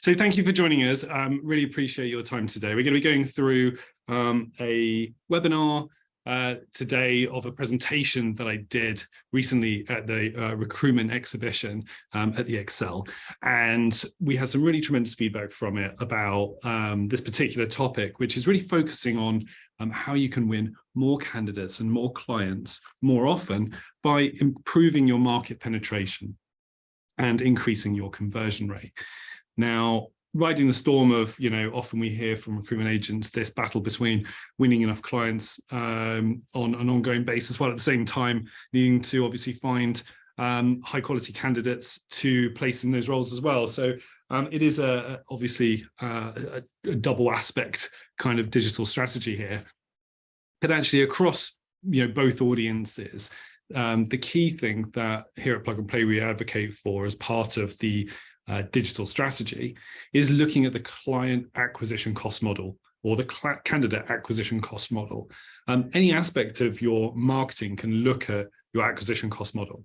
So thank you for joining us. Really appreciate your time today. We're going to be going through a webinar today of a presentation that I did recently at the recruitment exhibition at the Excel. And we had some really tremendous feedback from it about this particular topic, which is really focusing on how you can win more candidates and more clients more often by improving your market penetration and increasing your conversion rate. Now, riding the storm of, often we hear from recruitment agents, this battle between winning enough clients on an ongoing basis, while at the same time needing to obviously find high quality candidates to place in those roles as well. So it is obviously a double aspect kind of digital strategy here. But actually across both audiences, the key thing that here at Plug and Play we advocate for as part of the digital strategy is looking at the client acquisition cost model or the candidate acquisition cost model. Any aspect of your marketing can look at your acquisition cost model.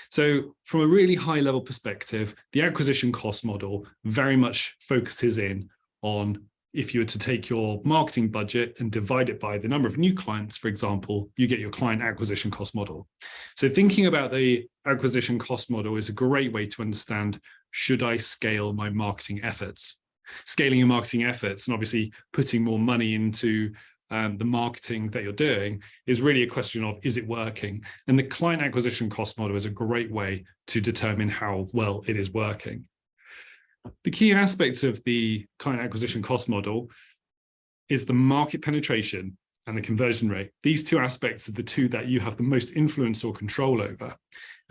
So from a really high level perspective, the acquisition cost model very much focuses in on, if you were to take your marketing budget and divide it by the number of new clients, for example, you get your client acquisition cost model. So thinking about the acquisition cost model is a great way to understand, should I scale my marketing efforts? Scaling your marketing efforts and obviously putting more money into the marketing that you're doing is really a question of, is it working? And the client acquisition cost model is a great way to determine how well it is working. The key aspects of the client acquisition cost model is the market penetration and the conversion rate. These two aspects are the two that you have the most influence or control over.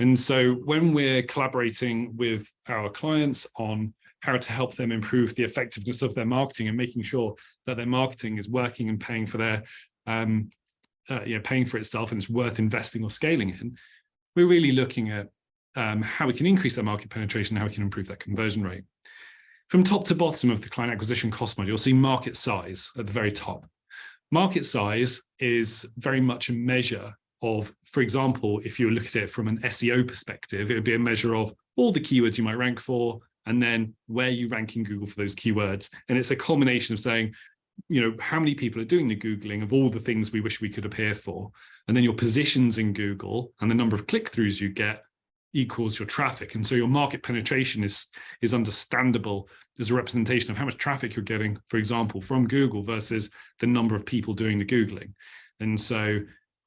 And so when we're collaborating with our clients on how to help them improve the effectiveness of their marketing and making sure that their marketing is working and paying for their paying for itself and it's worth investing or scaling in, we're really looking at how we can increase that market penetration, how we can improve that conversion rate. From top to bottom of the client acquisition cost model, you'll see market size at the very top. Market size is very much a measure of, for example, if you look at it from an SEO perspective, it would be a measure of all the keywords you might rank for, and then where you rank in Google for those keywords. And it's a combination of saying, how many people are doing the Googling of all the things we wish we could appear for, and then your positions in Google and the number of click-throughs you get equals your traffic. And so your market penetration is understandable as a representation of how much traffic you're getting, for example, from Google versus the number of people doing the Googling. And so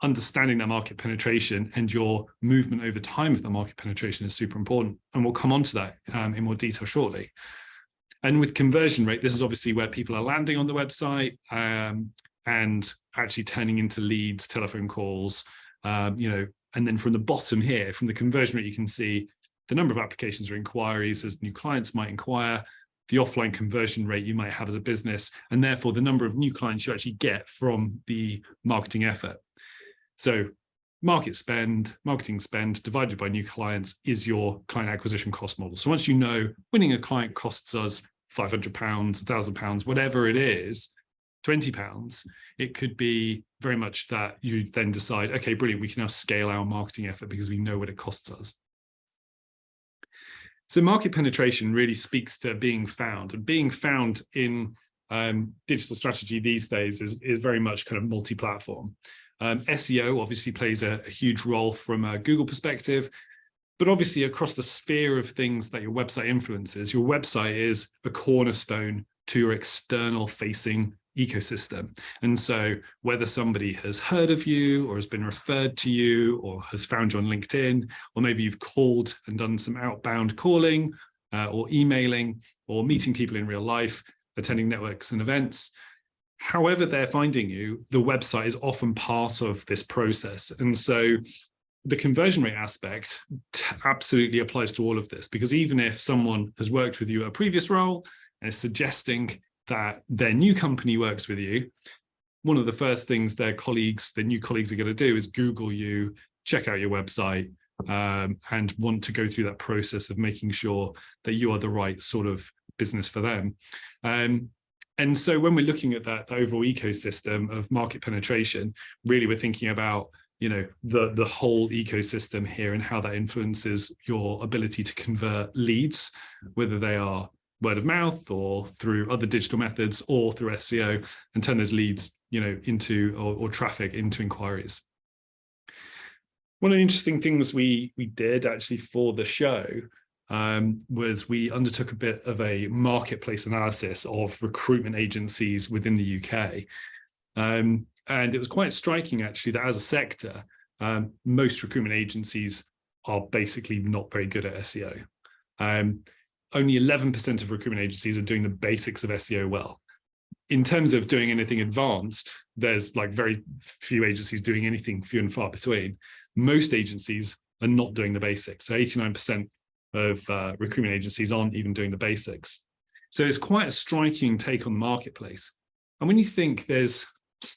understanding that market penetration and your movement over time of the market penetration is super important. And we'll come on to that in more detail shortly. And with conversion rate, this is obviously where people are landing on the website and actually turning into leads, telephone calls, and then from the bottom here, from the conversion rate, you can see the number of applications or inquiries as new clients might inquire, the offline conversion rate you might have as a business, and therefore the number of new clients you actually get from the marketing effort. So marketing spend divided by new clients is your client acquisition cost model. So once you know winning a client costs us £500, £1,000, whatever it is, £20, it could be very much that you then decide, okay, brilliant, we can now scale our marketing effort because we know what it costs us. So market penetration really speaks to being found, and being found in digital strategy these days is very much kind of multi-platform. SEO obviously plays a huge role from a Google perspective, but obviously across the sphere of things that your website influences, your website is a cornerstone to your external facing ecosystem. And so whether somebody has heard of you or has been referred to you or has found you on LinkedIn, or maybe you've called and done some outbound calling or emailing or meeting people in real life, attending networks and events, however they're finding you, the website is often part of this process. And so the conversion rate aspect absolutely applies to all of this, because even if someone has worked with you at a previous role and is suggesting that their new company works with you, one of the first things their new colleagues are going to do is Google you, check out your website, and want to go through that process of making sure that you are the right sort of business for them. And so when we're looking at that overall ecosystem of market penetration, really we're thinking about the whole ecosystem here and how that influences your ability to convert leads, whether they are word of mouth or through other digital methods or through SEO, and turn those leads, into or traffic into inquiries. One of the interesting things we did actually for the show was we undertook a bit of a marketplace analysis of recruitment agencies within the UK. And it was quite striking, actually, that as a sector, most recruitment agencies are basically not very good at SEO. Only 11% of recruitment agencies are doing the basics of SEO well. In terms of doing anything advanced, there's like very few agencies doing anything, few and far between. Most agencies are not doing the basics. So 89% of recruitment agencies aren't even doing the basics. So it's quite a striking take on the marketplace. And when you think there's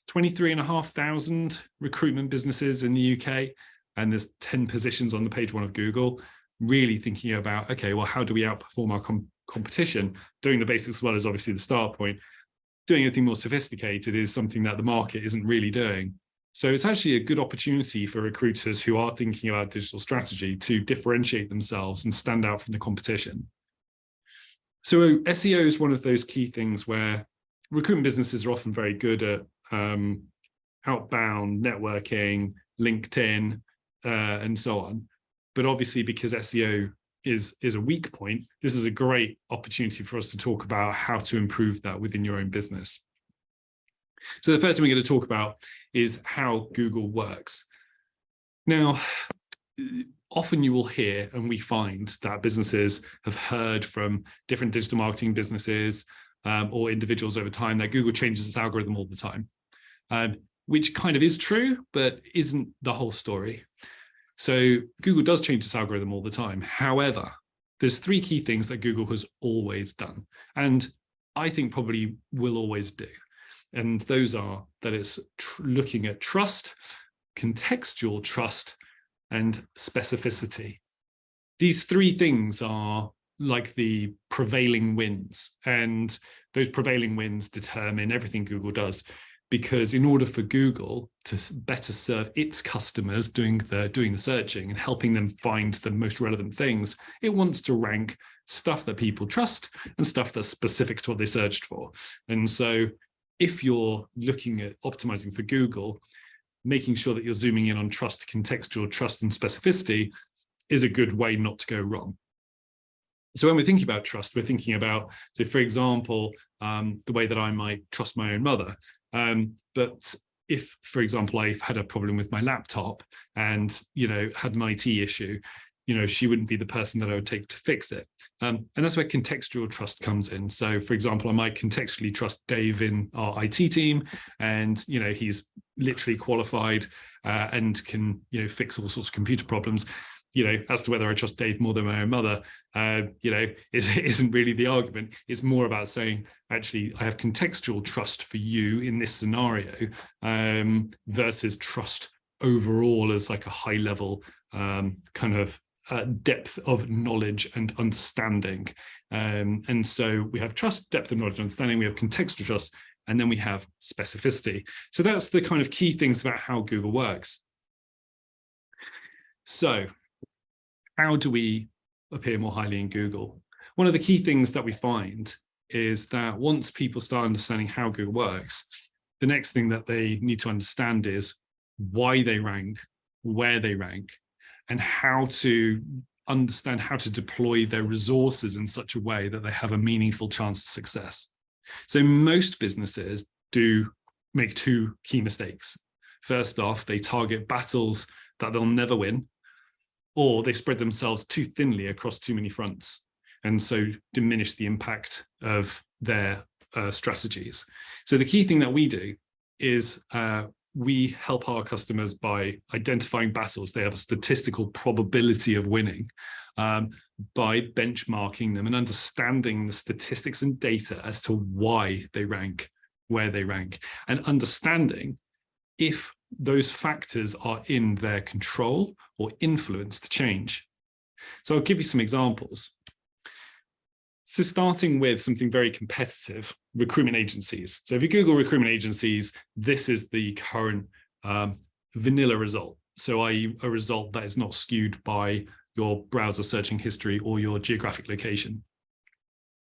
23,500 recruitment businesses in the UK, and there's 10 positions on the page one of Google, really thinking about, okay, well, how do we outperform our competition? Doing the basics as well is obviously the start point. Doing anything more sophisticated is something that the market isn't really doing. So it's actually a good opportunity for recruiters who are thinking about digital strategy to differentiate themselves and stand out from the competition. So SEO is one of those key things where recruitment businesses are often very good at outbound networking, LinkedIn, and so on. But obviously, because SEO is a weak point, this is a great opportunity for us to talk about how to improve that within your own business. So the first thing we're going to talk about is how Google works. Now, often you will hear, and we find that businesses have heard from different digital marketing businesses or individuals over time that Google changes its algorithm all the time, which kind of is true, but isn't the whole story. So Google does change its algorithm all the time. However, there's three key things that Google has always done, and I think probably will always do. And those are that it's looking at trust, contextual trust, and specificity. These three things are like the prevailing winds, and those prevailing winds determine everything Google does. Because in order for Google to better serve its customers doing the searching and helping them find the most relevant things, it wants to rank stuff that people trust and stuff that's specific to what they searched for. And so if you're looking at optimizing for Google, making sure that you're zooming in on trust, contextual trust, and specificity is a good way not to go wrong. So when we're thinking about trust, we're thinking about, so for example, the way that I might trust my own mother. But if, for example, I've had a problem with my laptop and, had an IT issue, she wouldn't be the person that I would take to fix it. And that's where contextual trust comes in. So, for example, I might contextually trust Dave in our IT team, and, he's literally qualified and can, fix all sorts of computer problems. As to whether I trust Dave more than my own mother, it isn't really the argument. It's more about saying, actually, I have contextual trust for you in this scenario versus trust overall as like a high level kind of depth of knowledge and understanding. And so we have trust, depth of knowledge and understanding, we have contextual trust, and then we have specificity. So that's the kind of key things about how Google works. So how do we appear more highly in Google? One of the key things that we find is that once people start understanding how Google works, the next thing that they need to understand is why they rank, where they rank, and how to understand how to deploy their resources in such a way that they have a meaningful chance of success. So most businesses do make two key mistakes. First off, they target battles that they'll never win, or they spread themselves too thinly across too many fronts, and so diminish the impact of their strategies. So the key thing that we do is we help our customers by identifying battles they have a statistical probability of winning, by benchmarking them and understanding the statistics and data as to why they rank, where they rank, and understanding if those factors are in their control or influence to change. So I'll give you some examples. So starting with something very competitive, recruitment agencies. So if you Google recruitment agencies, this is the current vanilla result. So i.e. a result that is not skewed by your browser searching history or your geographic location.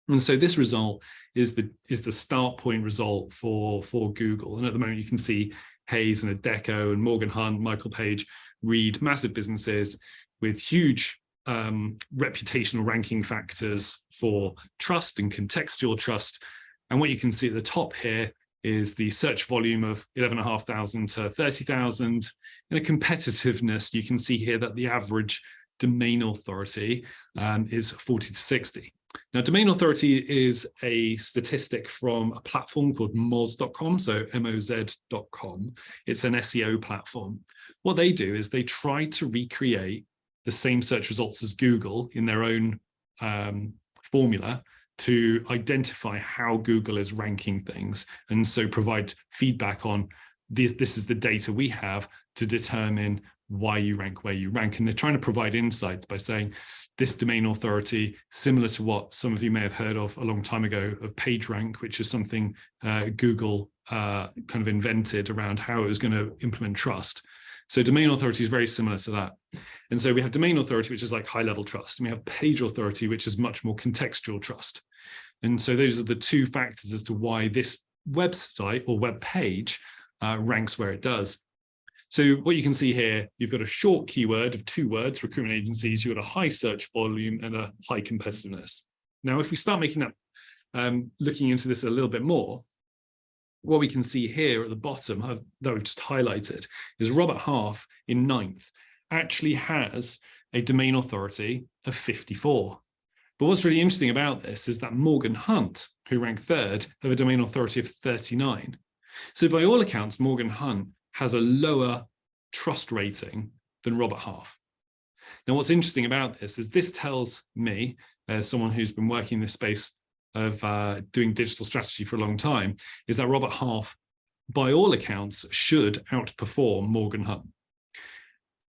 And so this result is the start point result for Google. And at the moment, you can see Hayes and Adecco and Morgan Hunt, Michael Page, Reed, massive businesses with huge reputational ranking factors for trust and contextual trust. And what you can see at the top here is the search volume of 11,500 to 30,000. And a competitiveness, you can see here that the average domain authority is 40 to 60. Now, domain authority is a statistic from a platform called moz.com, so moz.com. It's an SEO platform. What they do is they try to recreate the same search results as Google in their own formula to identify how Google is ranking things, and so provide feedback on this is the data we have to determine why you rank where you rank. And they're trying to provide insights by saying this domain authority, similar to what some of you may have heard of a long time ago of PageRank, which is something Google kind of invented around how it was going to implement trust. So domain authority is very similar to that. And so we have domain authority, which is like high-level trust, and we have page authority, which is much more contextual trust. And so those are the two factors as to why this website or web page ranks where it does. So what you can see here, you've got a short keyword of 2 words, recruitment agencies, you've got a high search volume and a high competitiveness. Now, if we start making that, looking into this a little bit more, what we can see here at the bottom that we've just highlighted is Robert Half in 9th actually has a domain authority of 54. But what's really interesting about this is that Morgan Hunt, who ranked 3rd, have a domain authority of 39. So by all accounts, Morgan Hunt has a lower trust rating than Robert Half. Now, what's interesting about this is this tells me, as someone who's been working in this space of doing digital strategy for a long time, is that Robert Half, by all accounts, should outperform Morgan Hunt,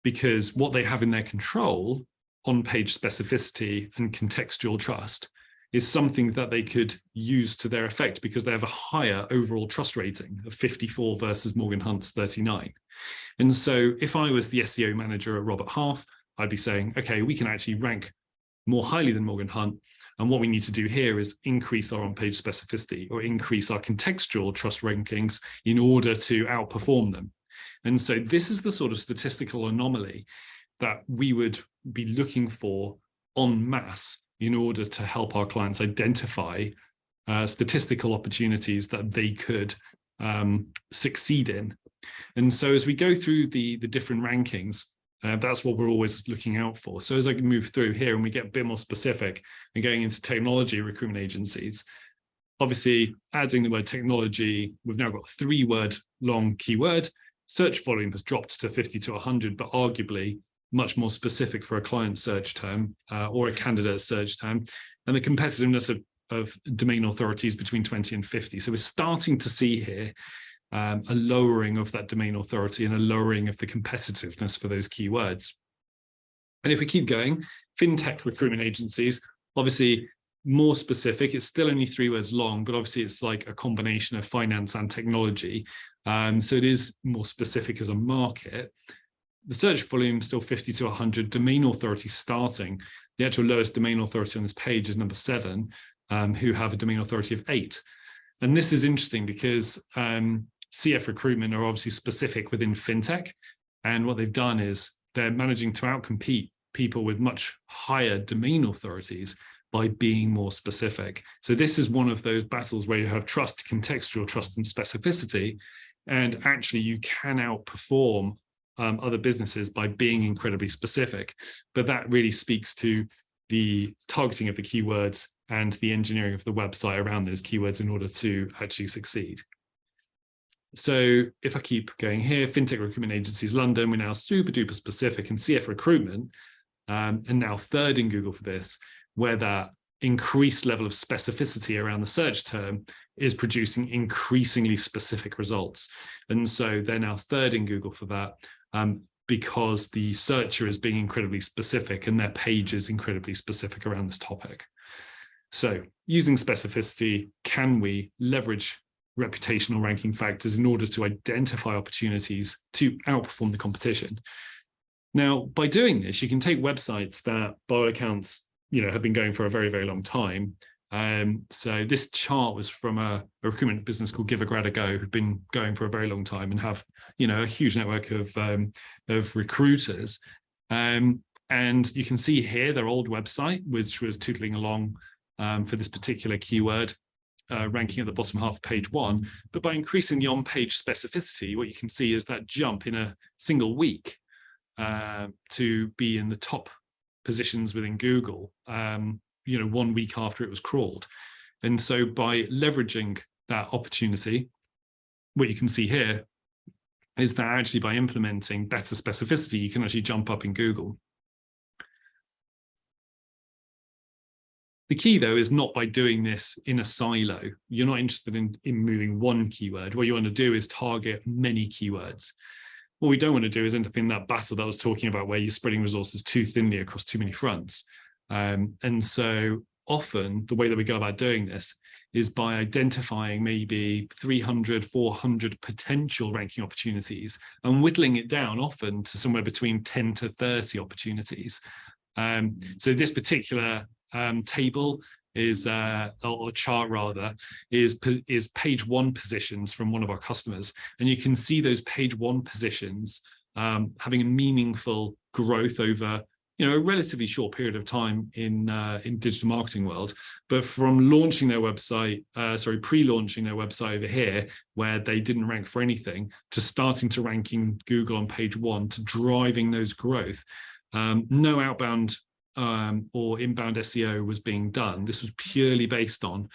because what they have in their control on page specificity and contextual trust is something that they could use to their effect, because they have a higher overall trust rating of 54 versus Morgan Hunt's 39. And so if I was the SEO manager at Robert Half, I'd be saying, okay, we can actually rank more highly than Morgan Hunt. And what we need to do here is increase our on-page specificity or increase our contextual trust rankings in order to outperform them. And so this is the sort of statistical anomaly that we would be looking for en masse in order to help our clients identify statistical opportunities that they could succeed in. And so as we go through the different rankings, that's what we're always looking out for. So as I move through here and we get a bit more specific and going into technology recruitment agencies, obviously adding the word technology, we've now got 3-word long keyword. Search volume has dropped to 50 to 100, but arguably much more specific for a client search term or a candidate search term. And the competitiveness of domain authorities between 20 and 50. So we're starting to see here a lowering of that domain authority and a lowering of the competitiveness for those keywords. And if we keep going, fintech recruitment agencies, obviously more specific. It's still only 3 words long, but obviously it's like a combination of finance and technology. So it is more specific as a market. The search volume still 50 to 100, domain authority starting. The actual lowest domain authority on this page is number 7, who have a domain authority of 8. And this is interesting because CF recruitment are obviously specific within fintech. And what they've done is they're managing to outcompete people with much higher domain authorities by being more specific. So this is one of those battles where you have trust, contextual trust and specificity. And actually you can outperform other businesses by being incredibly specific. But that really speaks to the targeting of the keywords and the engineering of the website around those keywords in order to actually succeed. So if I keep going here, fintech recruitment agencies, London, we're now super duper specific, and CF recruitment, and now 3rd in Google for this, where that increased level of specificity around the search term is producing increasingly specific results. And so they're now 3rd in Google for that, because the searcher is being incredibly specific and their page is incredibly specific around this topic. So using specificity, can we leverage reputational ranking factors in order to identify opportunities to outperform the competition? Now, by doing this, you can take websites that, by all accounts, have been going for a very, very long time, So this chart was from a recruitment business called Give a Grad a Go, who've been going for a very long time and have, a huge network of recruiters. And you can see here their old website, which was tootling along for this particular keyword, ranking at the bottom half of page 1. But by increasing the on-page specificity, what you can see is that jump in a single week to be in the top positions within Google, 1 week after it was crawled. And so by leveraging that opportunity, what you can see here is that actually by implementing better specificity, you can actually jump up in Google. The key, though, is not by doing this in a silo. You're not interested in moving one keyword. What you want to do is target many keywords. What we don't want to do is end up in that battle that I was talking about, where you're spreading resources too thinly across too many fronts. And so often the way that we go about doing this is by identifying maybe 300, 400 potential ranking opportunities and whittling it down often to somewhere between 10 to 30 opportunities. So this particular table is, or chart rather, is page 1 positions from one of our customers. And you can see those page 1 positions having a meaningful growth over a relatively short period of time in digital marketing world. But from launching their website, pre-launching their website over here, where they didn't rank for anything, to starting to ranking Google on page 1, to driving those growth, no outbound or inbound SEO was being done. This was purely based on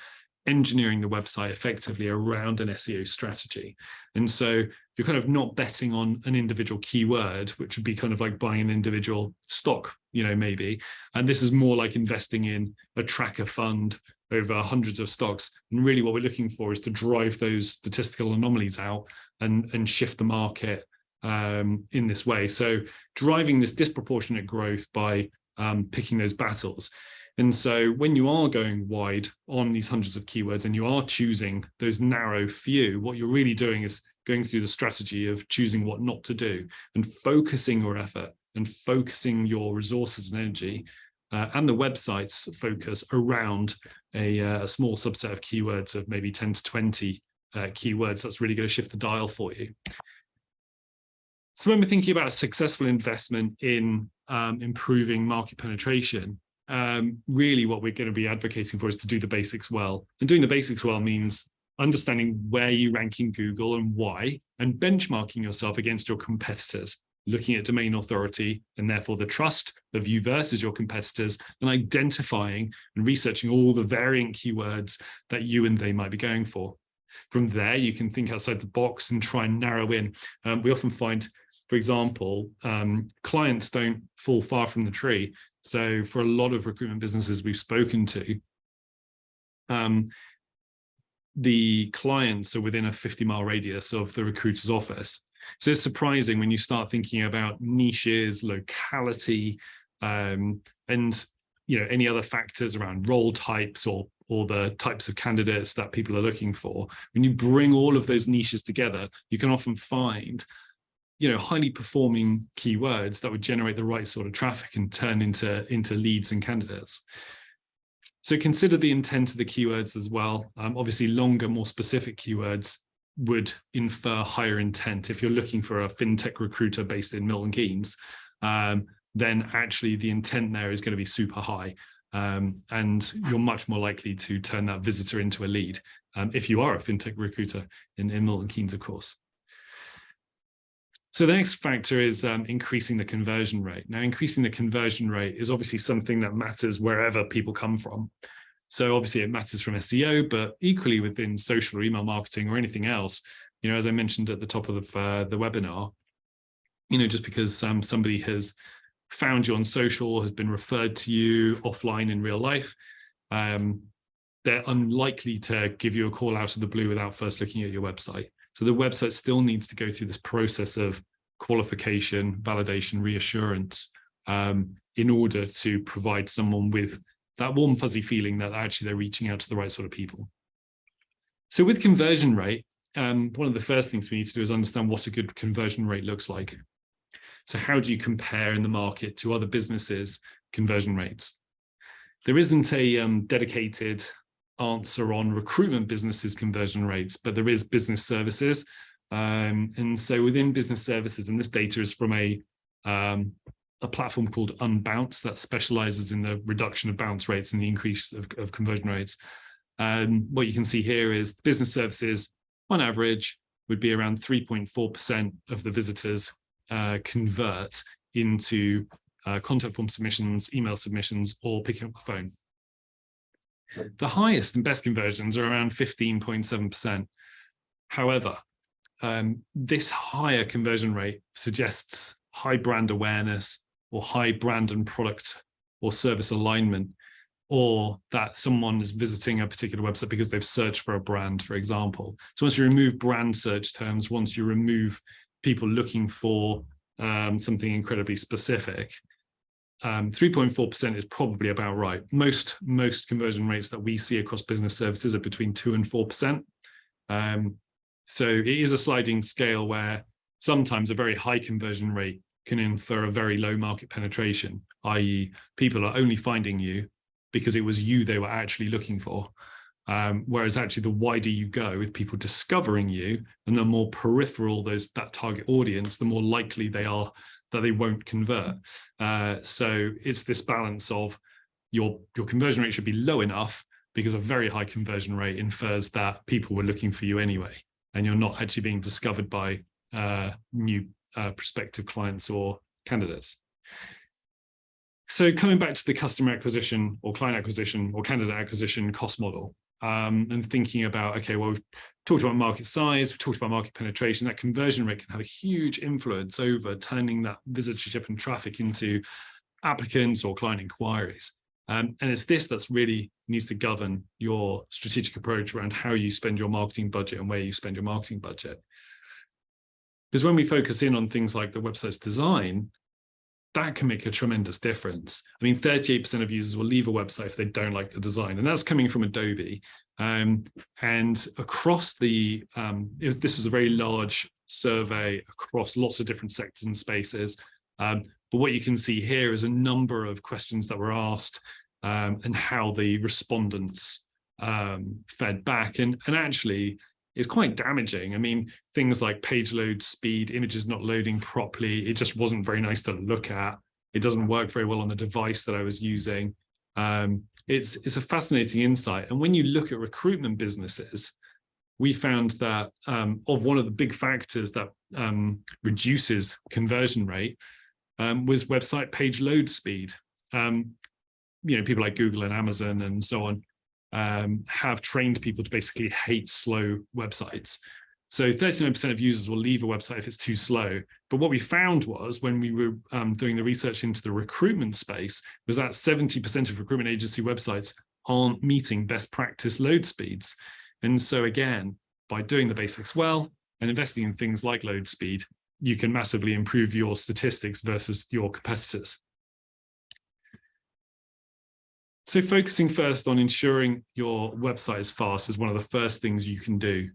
engineering the website effectively around an SEO strategy. And so you're kind of not betting on an individual keyword, which would be kind of like buying an individual stock, maybe. And this is more like investing in a tracker fund over hundreds of stocks. And really what we're looking for is to drive those statistical anomalies out and shift the market in this way. So driving this disproportionate growth by picking those battles. And so when you are going wide on these hundreds of keywords and you are choosing those narrow few, what you're really doing is going through the strategy of choosing what not to do and focusing your effort and focusing your resources and energy and the website's focus around a small subset of keywords of maybe 10 to 20 keywords. That's really going to shift the dial for you. So when we're thinking about a successful investment in improving market penetration, really what we're going to be advocating for is to do the basics well. And doing the basics well means understanding where you rank in Google and why, and benchmarking yourself against your competitors, looking at domain authority and therefore the trust of you versus your competitors, and identifying and researching all the variant keywords that you and they might be going for. From there, you can think outside the box and try and narrow in. We often find, for example, clients don't fall far from the tree. So for a lot of recruitment businesses we've spoken to, the clients are within a 50-mile radius of the recruiter's office. So it's surprising when you start thinking about niches, locality, and any other factors around role types or the types of candidates that people are looking for. When you bring all of those niches together, you can often find highly performing keywords that would generate the right sort of traffic and turn into leads and candidates. So consider the intent of the keywords as well. Obviously, longer, more specific keywords would infer higher intent. If you're looking for a fintech recruiter based in Milton Keynes, then actually the intent there is going to be super high. And you're much more likely to turn that visitor into a lead if you are a fintech recruiter in Milton Keynes, of course. So the next factor is increasing the conversion rate. Now, increasing the conversion rate is obviously something that matters wherever people come from. So obviously it matters from SEO, but equally within social or email marketing or anything else, as I mentioned at the top of the webinar, just because somebody has found you on social, has been referred to you offline in real life, they're unlikely to give you a call out of the blue without first looking at your website. So the website still needs to go through this process of qualification, validation, reassurance in order to provide someone with that warm, fuzzy feeling that actually they're reaching out to the right sort of people. So with conversion rate, one of the first things we need to do is understand what a good conversion rate looks like. So how do you compare in the market to other businesses' conversion rates? There isn't a dedicated answer on recruitment businesses conversion rates, but there is business services. And so within business services, and this data is from a platform called Unbounce that specializes in the reduction of bounce rates and the increase of conversion rates. What you can see here is business services, on average, would be around 3.4% of the visitors convert into contact form submissions, email submissions, or picking up the phone. The highest and best conversions are around 15.7%. However, this higher conversion rate suggests high brand awareness or high brand and product or service alignment, or that someone is visiting a particular website because they've searched for a brand, for example. So once you remove brand search terms, once you remove people looking for something incredibly specific, 3.4% is probably about right. Most conversion rates that we see across business services are between 2 and 4%. So it is a sliding scale where sometimes a very high conversion rate can infer a very low market penetration, i.e. people are only finding you because it was you they were actually looking for. Whereas actually the wider you go with people discovering you and the more peripheral that target audience, the more likely they are that they won't convert. So it's this balance of your conversion rate should be low enough because a very high conversion rate infers that people were looking for you anyway, and you're not actually being discovered by new prospective clients or candidates. So coming back to the customer acquisition or client acquisition or candidate acquisition cost model, and thinking about, okay, well, we've talked about market size, we've talked about market penetration, that conversion rate can have a huge influence over turning that visitorship and traffic into applicants or client inquiries. And it's this that's really needs to govern your strategic approach around how you spend your marketing budget and where you spend your marketing budget. Because when we focus in on things like the website's design, that can make a tremendous difference. I mean, 38% of users will leave a website if they don't like the design, and that's coming from Adobe. And across the, this was a very large survey across lots of different sectors and spaces. But what you can see here is a number of questions that were asked and how the respondents fed back. And actually, is quite damaging. I mean, things like page load speed, images not loading properly, it just wasn't very nice to look at. It doesn't work very well on the device that I was using. It's a fascinating insight. And when you look at recruitment businesses, we found that of one of the big factors that reduces conversion rate was website page load speed. People like Google and Amazon and so on have trained people to basically hate slow websites. So 39% of users will leave a website if it's too slow. But what we found was when we were doing the research into the recruitment space was that 70% of recruitment agency websites aren't meeting best practice load speeds. And so again, by doing the basics well and investing in things like load speed, you can massively improve your statistics versus your competitors. So focusing first on ensuring your website is fast is one of the first things you can do.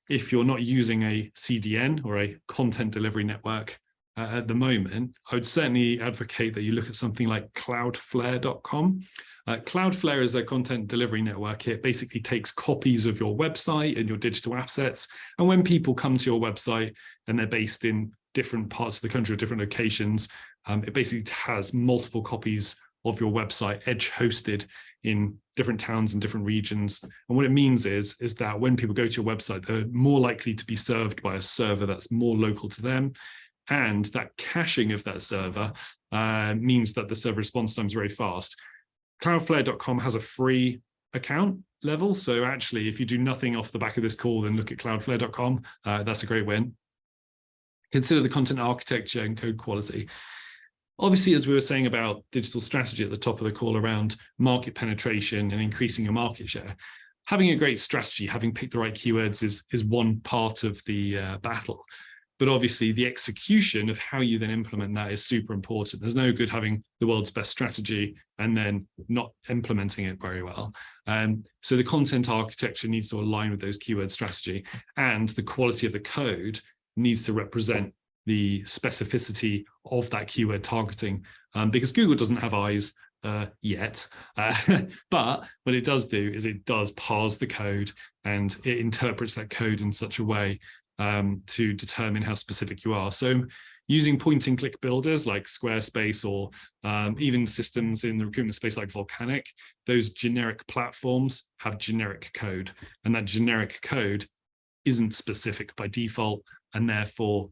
If you're not using a CDN or a content delivery network at the moment, I would certainly advocate that you look at something like Cloudflare.com. Cloudflare is a content delivery network. It basically takes copies of your website and your digital assets. And when people come to your website and they're based in different parts of the country or different locations, it basically has multiple copies of your website edge hosted in different towns and different regions. And what it means is that when people go to your website, they're more likely to be served by a server that's more local to them. And that caching of that server means that the server response time is very fast. Cloudflare.com has a free account level. So actually, if you do nothing off the back of this call, then look at Cloudflare.com. That's a great win. Consider the content architecture and code quality. Obviously, as we were saying about digital strategy at the top of the call around market penetration and increasing your market share, having a great strategy, having picked the right keywords is one part of the battle. But obviously, the execution of how you then implement that is super important. There's no good having the world's best strategy and then not implementing it very well. So the content architecture needs to align with those keyword strategy, and the quality of the code needs to represent the specificity of that keyword targeting, because Google doesn't have eyes yet. But what it does do is it does parse the code, and it interprets that code in such a way to determine how specific you are. So using point and click builders like Squarespace, or even systems in the recruitment space like Volcanic, those generic platforms have generic code, and that generic code isn't specific by default, and therefore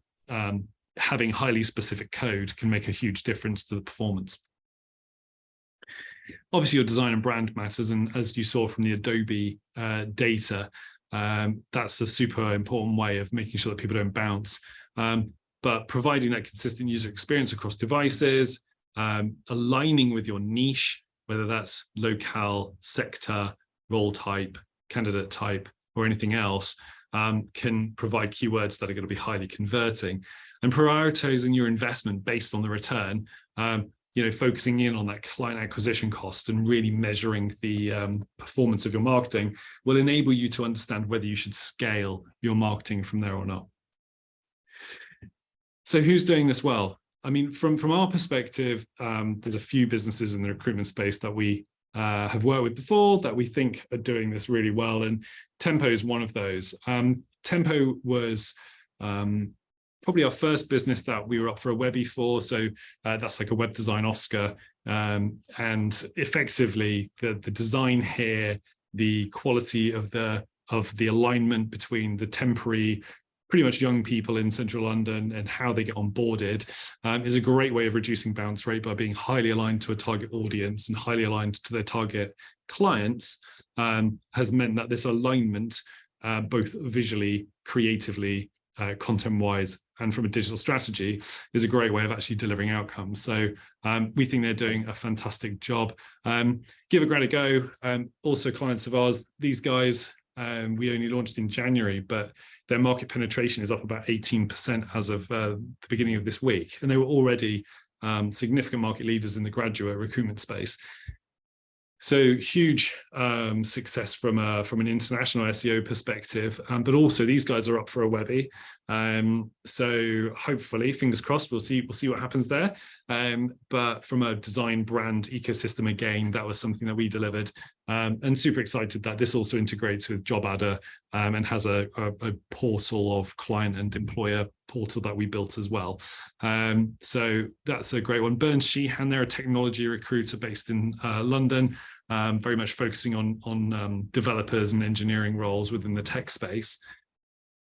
having highly specific code can make a huge difference to the performance. Obviously, your design and brand matters, and as you saw from the Adobe data, that's a super important way of making sure that people don't bounce. But providing that consistent user experience across devices, aligning with your niche, whether that's locale, sector, role type, candidate type, or anything else, can provide keywords that are going to be highly converting, and prioritizing your investment based on the return. Focusing in on that client acquisition cost and really measuring the performance of your marketing will enable you to understand whether you should scale your marketing from there or not. So who's doing this well? I mean, from our perspective, there's a few businesses in the recruitment space that we have worked with before that we think are doing this really well, and Tempo is one of those. Tempo was probably our first business that we were up for a Webby for, so that's like a web design Oscar, and effectively the design here, the quality of the alignment between the temporary, pretty much young people in central London and how they get onboarded is a great way of reducing bounce rate by being highly aligned to a target audience and highly aligned to their target clients. Has meant that this alignment, both visually, creatively, content-wise, and from a digital strategy, is a great way of actually delivering outcomes. So we think they're doing a fantastic job. Give a great go. Also, clients of ours, these guys, we only launched in January, but their market penetration is up about 18% as of the beginning of this week. And they were already significant market leaders in the graduate recruitment space. So huge success from an international SEO perspective, but also these guys are up for a Webby. So hopefully, fingers crossed, we'll see what happens there. But from a design brand ecosystem, again, that was something that we delivered, and super excited that this also integrates with Job Adder and has a portal of client and employer portal that we built as well. So that's a great one. Burns Sheehan, they're a technology recruiter based in London, very much focusing on developers and engineering roles within the tech space.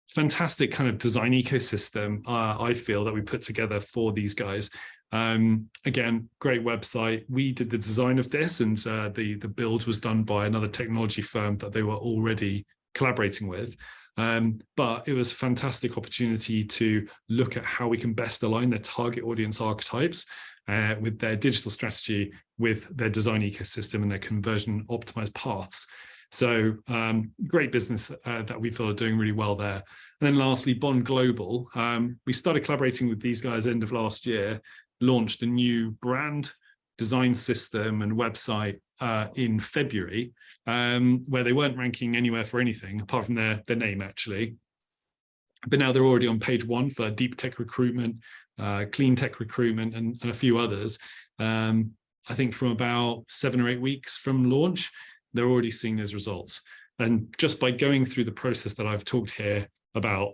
Fantastic kind of design ecosystem, I feel, that we put together for these guys. Again, great website. We did the design of this, and the build was done by another technology firm that they were already collaborating with. But it was a fantastic opportunity to look at how we can best align their target audience archetypes with their digital strategy, with their design ecosystem and their conversion optimized paths. So great business that we feel are doing really well there. And then lastly, Bond Global. We started collaborating with these guys end of last year, launched a new brand design system and website in February, where they weren't ranking anywhere for anything apart from their name, actually. But now they're already on page 1 for deep tech recruitment, clean tech recruitment, and a few others. I think from about 7 or 8 weeks from launch, they're already seeing those results. And just by going through the process that I've talked here about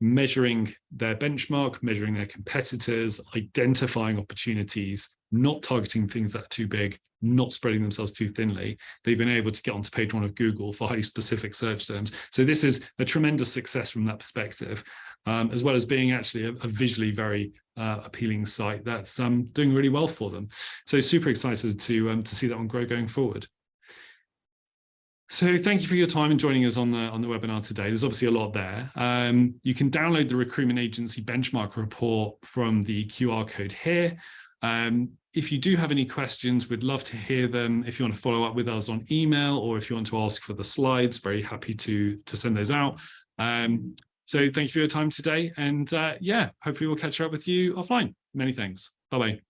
measuring their benchmark, measuring their competitors, identifying opportunities, not targeting things that are too big, not spreading themselves too thinly, they've been able to get onto page 1 of Google for highly specific search terms. So this is a tremendous success from that perspective, as well as being actually a visually very appealing site that's doing really well for them. So super excited to see that one grow going forward. So thank you for your time and joining us on the webinar today. There's obviously a lot there. You can download the recruitment agency benchmark report from the QR code here. If you do have any questions, we'd love to hear them. If you want to follow up with us on email, or if you want to ask for the slides, very happy to send those out. So thank you for your time today. And yeah, hopefully we'll catch up with you offline. Many thanks. Bye-bye.